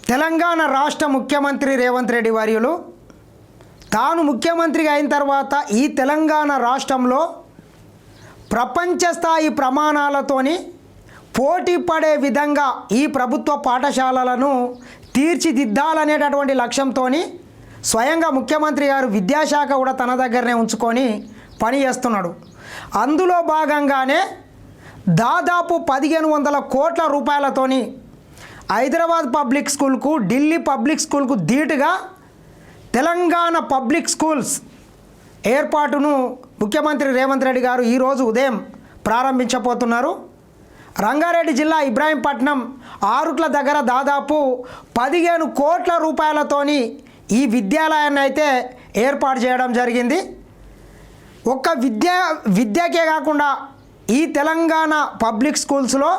తెలంగాణ రాష్ట్ర ముఖ్యమంత్రి రేవంత్ రెడ్డి వర్యులు తాను ముఖ్యమంత్రిగా అయిన తర్వాత ఈ తెలంగాణ రాష్ట్రంలో ప్రపంచ స్థాయి ప్రమాణాలతోని పోటీ పడే విధంగా ఈ ప్రభుత్వ పాఠశాలలను తీర్చిదిద్దాలనేటటువంటి లక్ష్యంతో స్వయంగా ముఖ్యమంత్రి గారు విద్యాశాఖ కూడా తన దగ్గరనే ఉంచుకొని పని చేస్తున్నాడు. అందులో భాగంగానే దాదాపు 1500 కోట్ల రూపాయలతోని హైదరాబాద్ పబ్లిక్ స్కూల్కు, ఢిల్లీ పబ్లిక్ స్కూల్కు ధీటుగా తెలంగాణ పబ్లిక్ స్కూల్స్ ఏర్పాటును ముఖ్యమంత్రి రేవంత్ రెడ్డి గారు ఈరోజు ఉదయం ప్రారంభించబోతున్నారు. రంగారెడ్డి జిల్లా ఇబ్రాహీంపట్నం ఆరుట్ల దగ్గర దాదాపు 15 కోట్ల రూపాయలతోని ఈ విద్యాలయాన్ని అయితే ఏర్పాటు చేయడం జరిగింది. ఒక్క విద్యకే కాకుండా ఈ తెలంగాణ పబ్లిక్ స్కూల్స్లో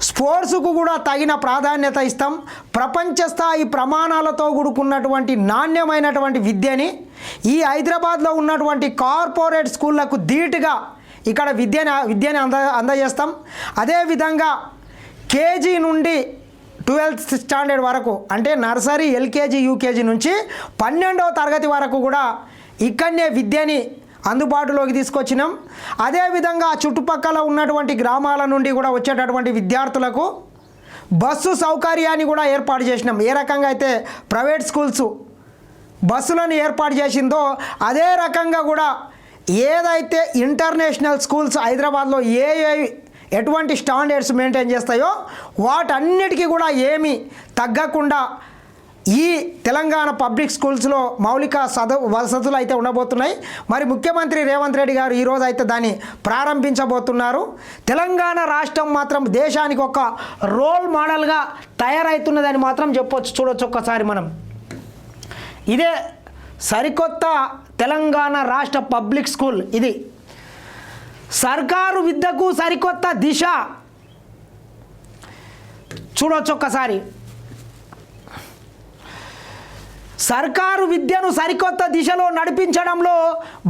స్పోర్ట్స్కు కూడా తగిన ప్రాధాన్యత ఇస్తాం. ప్రపంచ స్థాయి ప్రమాణాలతో కూడుకున్నటువంటి నాణ్యమైనటువంటి విద్యని ఈ హైదరాబాద్లో ఉన్నటువంటి కార్పొరేట్ స్కూళ్లకు ధీటుగా ఇక్కడ విద్యని అందజేస్తాం. అదేవిధంగా కేజీ నుండి 12th స్టాండర్డ్ వరకు, అంటే నర్సరీ, ఎల్కేజీ, యూకేజీ నుంచి 12వ తరగతి వరకు కూడా ఇక్కడనే విద్యని అందుబాటులోకి తీసుకొచ్చినాం. అదేవిధంగా చుట్టుపక్కల ఉన్నటువంటి గ్రామాల నుండి కూడా వచ్చేటటువంటి విద్యార్థులకు బస్సు సౌకర్యాన్ని కూడా ఏర్పాటు చేసినాం. ఏ రకంగా అయితే ప్రైవేట్ స్కూల్స్ బస్సులను ఏర్పాటు చేసిందో అదే రకంగా కూడా ఏదైతే ఇంటర్నేషనల్ స్కూల్స్ హైదరాబాద్లో ఎటువంటి స్టాండర్డ్స్ మెయింటైన్ చేస్తాయో వాటన్నిటికీ కూడా ఏమీ తగ్గకుండా ఈ తెలంగాణ పబ్లిక్ స్కూల్స్లో మౌలిక వసతులు అయితే ఉండబోతున్నాయి. మరి ముఖ్యమంత్రి రేవంత్ రెడ్డి గారు ఈరోజు అయితే దాన్ని ప్రారంభించబోతున్నారు. తెలంగాణ రాష్ట్రం మాత్రం దేశానికి ఒక రోల్ మోడల్గా తయారవుతున్నదని మాత్రం చెప్పొచ్చు. చూడొచ్చు ఒక్కసారి మనం. ఇదే సరికొత్త తెలంగాణ రాష్ట్ర పబ్లిక్ స్కూల్. ఇది సర్కారు విద్యకు సరికొత్త దిశ. చూడొచ్చు ఒక్కసారి. సర్కారు విద్యను సరికొత్త దిశలో నడిపించడంలో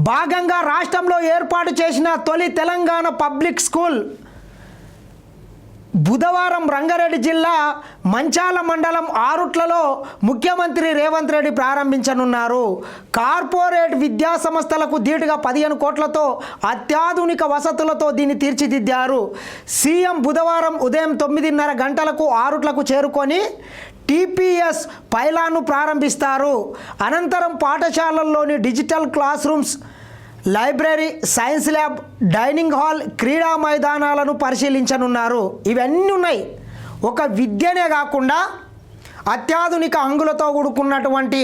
భాగంగా రాష్ట్రంలో ఏర్పాటు చేసిన తొలి తెలంగాణ పబ్లిక్ స్కూల్ బుధవారం రంగారెడ్డి జిల్లా మంచాల మండలం ఆరుట్లలో ముఖ్యమంత్రి రేవంత్ రెడ్డి ప్రారంభించనున్నారు. కార్పొరేట్ విద్యా సంస్థలకు ధీటుగా 15 కోట్లతో అత్యాధునిక వసతులతో దీన్ని తీర్చిదిద్దారు. సీఎం బుధవారం ఉదయం 9:30 గంటలకు ఆరుట్లకు చేరుకొని టీపీఎస్ పైలాన్ను ప్రారంభిస్తారు. అనంతరం పాఠశాలల్లోని digital classrooms, library, science lab, dining hall, క్రీడా మైదానాలను పరిశీలించనున్నారు. ఇవన్నీ ఉన్నాయి. ఒక విద్యనే కాకుండా అత్యాధునిక హంగులతో కూడుకున్నటువంటి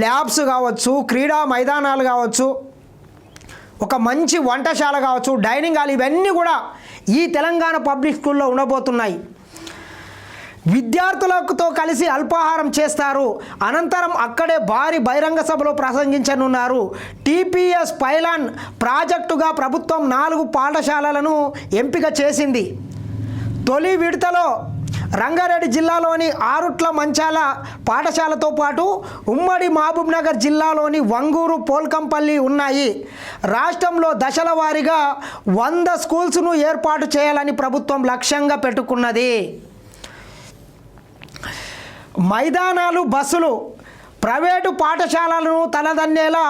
ల్యాబ్స్ కావచ్చు, క్రీడా మైదానాలు కావచ్చు, ఒక మంచి వంటశాల కావచ్చు, డైనింగ్ హాల్, ఇవన్నీ కూడా ఈ తెలంగాణ పబ్లిక్ స్కూల్లో ఉండబోతున్నాయి. విద్యార్థులతో కలిసి అల్పాహారం చేస్తారు. అనంతరం అక్కడే భారీ బహిరంగ సభలో ప్రసంగించనున్నారు. టీపీఎస్ పైలాన్ ప్రాజెక్టుగా ప్రభుత్వం 4 పాఠశాలలను ఎంపిక చేసింది. తొలి విడతలో రంగారెడ్డి జిల్లాలోని ఆరుట్ల మంచాల పాఠశాలతో పాటు ఉమ్మడి మహబూబ్ నగర్ జిల్లాలోని వంగూరు, పోల్కంపల్లి ఉన్నాయి. రాష్ట్రంలో దశల వారీగా 100 స్కూల్స్ను ఏర్పాటు చేయాలని ప్రభుత్వం లక్ష్యంగా పెట్టుకున్నది. మైదానాలు, బస్సులు, ప్రైవేటు పాఠశాలలను తలదన్నేలా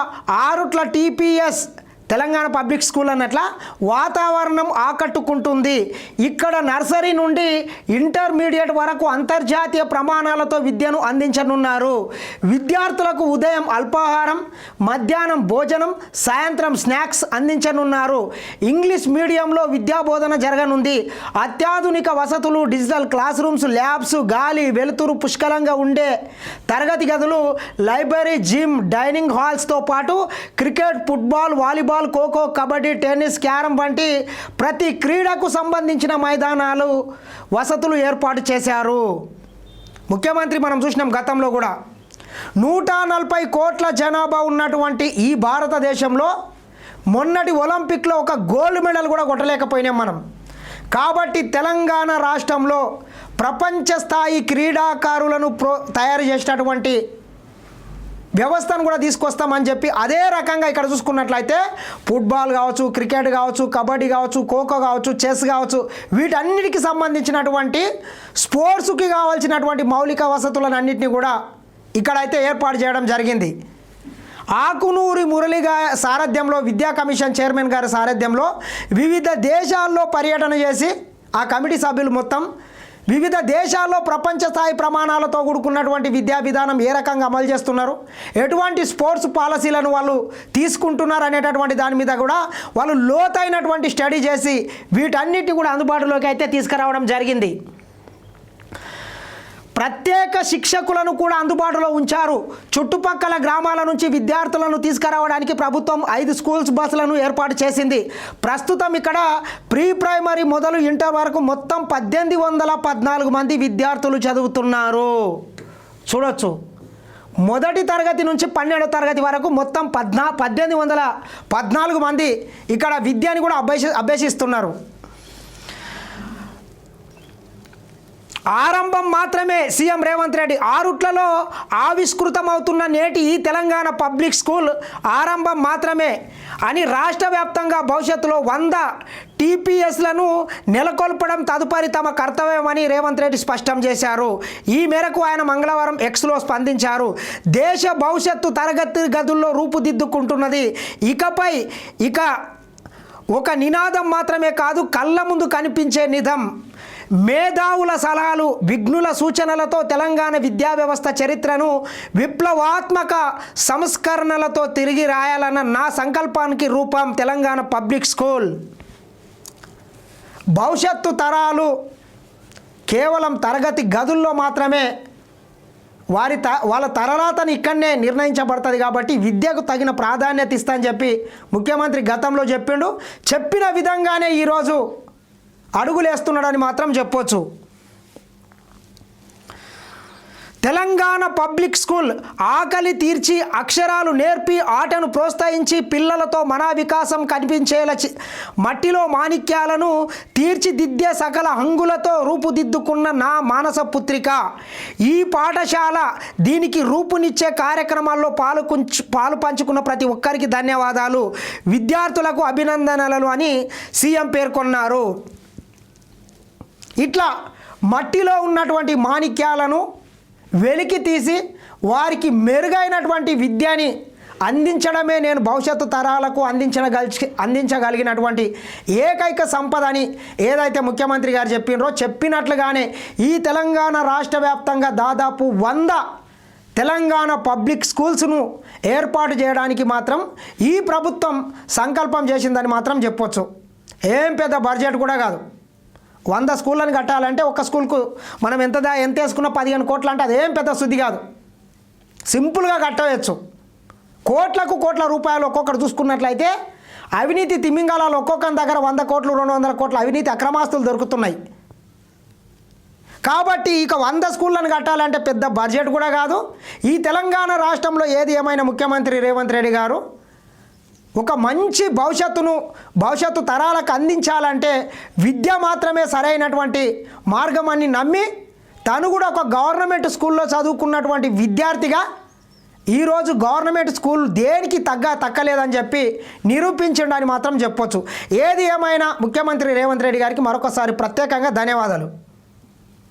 Arutla TPS Telangana public school అన్నట్ల వాతావరణం ఆకట్టుకుంటుంది. ఇక్కడ నర్సరీ నుండి ఇంటర్మీడియట్ వరకు అంతర్జాతీయ ప్రమాణాలతో విద్యను అందించనున్నారు. విద్యార్థులకు ఉదయం అల్పాహారం, మధ్యాహ్నం భోజనం, సాయంత్రం స్నాక్స్ అందించనున్నారు. ఇంగ్లీష్ మీడియంలో విద్యాబోధన జరగనుంది. అత్యాధునిక వసతులు, డిజిటల్ క్లాస్ రూమ్స్, ల్యాబ్స్, గాలి వెలుతురు పుష్కలంగా ఉండే తరగతి గదులు, లైబ్రరీ, జిమ్, డైనింగ్ హాల్స్తో పాటు cricket, football, volleyball, kho kho, kabaddi, tennis, carrom వంటి ప్రతి క్రీడకు సంబంధించిన మైదానాలు, వసతులు ఏర్పాటు చేశారు. ముఖ్యమంత్రి మనం చూసినాం గతంలో కూడా 140 కోట్ల జనాభా ఉన్నటువంటి ఈ భారతదేశంలో మొన్నటి ఒలింపిక్లో ఒక గోల్డ్ మెడల్ కూడా కొట్టలేకపోయినాం మనం. కాబట్టి తెలంగాణ రాష్ట్రంలో ప్రపంచ స్థాయి క్రీడాకారులను తయారు చేసినటువంటి వ్యవస్థను కూడా తీసుకొస్తామని చెప్పి అదే రకంగా ఇక్కడ చూసుకున్నట్లయితే ఫుట్బాల్ కావచ్చు, క్రికెట్ కావచ్చు, కబడ్డీ కావచ్చు, ఖోఖో కావచ్చు, చెస్ కావచ్చు, వీటన్నిటికి సంబంధించినటువంటి స్పోర్ట్స్కి కావాల్సినటువంటి మౌలిక వసతులను అన్నింటినీ కూడా ఇక్కడైతే ఏర్పాటు చేయడం జరిగింది. ఆకునూరి మురళి సారథ్యంలో, విద్యా కమిషన్ చైర్మన్ గారి సారథ్యంలో వివిధ దేశాల్లో పర్యటన చేసి ఆ కమిటీ సభ్యులు మొత్తం వివిధ దేశాల్లో ప్రపంచ స్థాయి ప్రమాణాలతో కూడుకున్నటువంటి విద్యా విధానం ఏ రకంగా అమలు చేస్తున్నారు, ఎటువంటి స్పోర్ట్స్ పాలసీలను వాళ్ళు తీసుకుంటున్నారు అనేటటువంటి దాని మీద కూడా వాళ్ళు లోతైనటువంటి స్టడీ చేసి వీటన్నిటిని కూడా అందుబాటులోకి అయితే తీసుకురావడం జరిగింది. ప్రత్యేక శిక్షకులను కూడా అందుబాటులో ఉంచారు. చుట్టుపక్కల గ్రామాల నుంచి విద్యార్థులను తీసుకురావడానికి ప్రభుత్వం 5 స్కూల్స్ బస్సులను ఏర్పాటు చేసింది. ప్రస్తుతం ఇక్కడ ప్రీ ప్రైమరీ మొదలు ఇంటర్ వరకు మొత్తం 1814 మంది విద్యార్థులు చదువుతున్నారు. చూడొచ్చు, మొదటి తరగతి నుంచి 12వ తరగతి వరకు మొత్తం 1814 మంది ఇక్కడ విద్యని కూడా అభ్యసిస్తున్నారు. ఆరంభం మాత్రమే. సీఎం రేవంత్ రెడ్డి 6 ఆవిష్కృతమవుతున్న నేటి ఈ తెలంగాణ పబ్లిక్ స్కూల్ ఆరంభం మాత్రమే అని రాష్ట్ర వ్యాప్తంగా భవిష్యత్తులో 100 టీపీఎస్లను నెలకొల్పడం తదుపరి తమ కర్తవ్యమని రేవంత్ రెడ్డి స్పష్టం చేశారు. ఈ మేరకు ఆయన మంగళవారం ఎక్స్లో స్పందించారు. దేశ భవిష్యత్తు తరగతి గదుల్లో రూపుదిద్దుకుంటున్నది. ఇకపై ఒక నినాదం మాత్రమే కాదు, కళ్ళ ముందు కనిపించే నిధం. మేధావుల సలహాలు, విఘ్నుల సూచనలతో తెలంగాణ విద్యా వ్యవస్థ చరిత్రను విప్లవాత్మక సంస్కరణలతో తిరిగి రాయాలన్న నా సంకల్పానికి రూపం తెలంగాణ పబ్లిక్ స్కూల్. భవిష్యత్తు తరాలు కేవలం తరగతి గదుల్లో మాత్రమే వాళ్ళ తరలాతను ఇక్కడనే నిర్ణయించబడుతుంది. కాబట్టి విద్యకు తగిన ప్రాధాన్యత ఇస్తా అని చెప్పి ముఖ్యమంత్రి గతంలో చెప్పిండు. చెప్పిన విధంగానే ఈరోజు అడుగులేస్తున్నాడని మాత్రం చెప్పొచ్చు. తెలంగాణ పబ్లిక్ స్కూల్ ఆకలి తీర్చి, అక్షరాలు నేర్పి, ఆటను ప్రోత్సహించి, పిల్లలతో మన వికాసం కనిపించేలా మట్టిలో మాణిక్యాలను తీర్చిదిద్దే సకల హంగులతో రూపుదిద్దుకున్న నా మానస పుత్రిక. ఈ పాఠశాల దీనికి రూపునిచ్చే కార్యక్రమాల్లో పాలు పంచుకున్న ప్రతి ఒక్కరికి ధన్యవాదాలు, విద్యార్థులకు అభినందనలు అని సీఎం పేర్కొన్నారు. ఇట్లా మట్టిలో ఉన్నటువంటి మాణిక్యాలను వెలికి తీసి వారికి మెరుగైనటువంటి విద్యని అందించడమే నేను భవిష్యత్తు తరాలకు అందించగలిగినటువంటి ఏకైక సంపద అని ఏదైతే ముఖ్యమంత్రి గారు చెప్పినట్లుగానే ఈ తెలంగాణ రాష్ట్ర వ్యాప్తంగా దాదాపు 100 తెలంగాణ పబ్లిక్ స్కూల్స్ను ఏర్పాటు చేయడానికి మాత్రం ఈ ప్రభుత్వం సంకల్పం చేసిందని మాత్రం చెప్పొచ్చు. ఏం పెద్ద బడ్జెట్ కూడా కాదు. 100 స్కూళ్ళని కట్టాలంటే ఒక స్కూల్కు మనం ఎంత వేసుకున్నా 15 కోట్లు అంటే అదేం పెద్ద శుద్ధి కాదు. సింపుల్గా కట్టవచ్చు. కోట్ల రూపాయలు ఒక్కొక్కటి చూసుకున్నట్లయితే అవినీతి తిమింగళాలు ఒక్కొక్కరి దగ్గర 100 కోట్లు 200 కోట్ల అవినీతి అక్రమాస్తులు దొరుకుతున్నాయి. కాబట్టి ఇక 100 స్కూళ్ళను కట్టాలంటే పెద్ద బడ్జెట్ కూడా కాదు. ఈ తెలంగాణ రాష్ట్రంలో ఏది ఏమైనా ముఖ్యమంత్రి రేవంత్ రెడ్డి గారు ఒక మంచి భవిష్యత్తు తరాలకు అందించాలంటే విద్య మాత్రమే సరైనటువంటి మార్గం అని నమ్మి తను కూడా ఒక గవర్నమెంట్ స్కూల్లో చదువుకున్నటువంటి విద్యార్థిగా ఈరోజు గవర్నమెంట్ స్కూల్ దేనికి తక్కలేదని చెప్పి నిరూపించండి అని మాత్రం చెప్పొచ్చు. ఏది ఏమైనా ముఖ్యమంత్రి రేవంత్ రెడ్డి గారికి మరొకసారి ప్రత్యేకంగా ధన్యవాదాలు.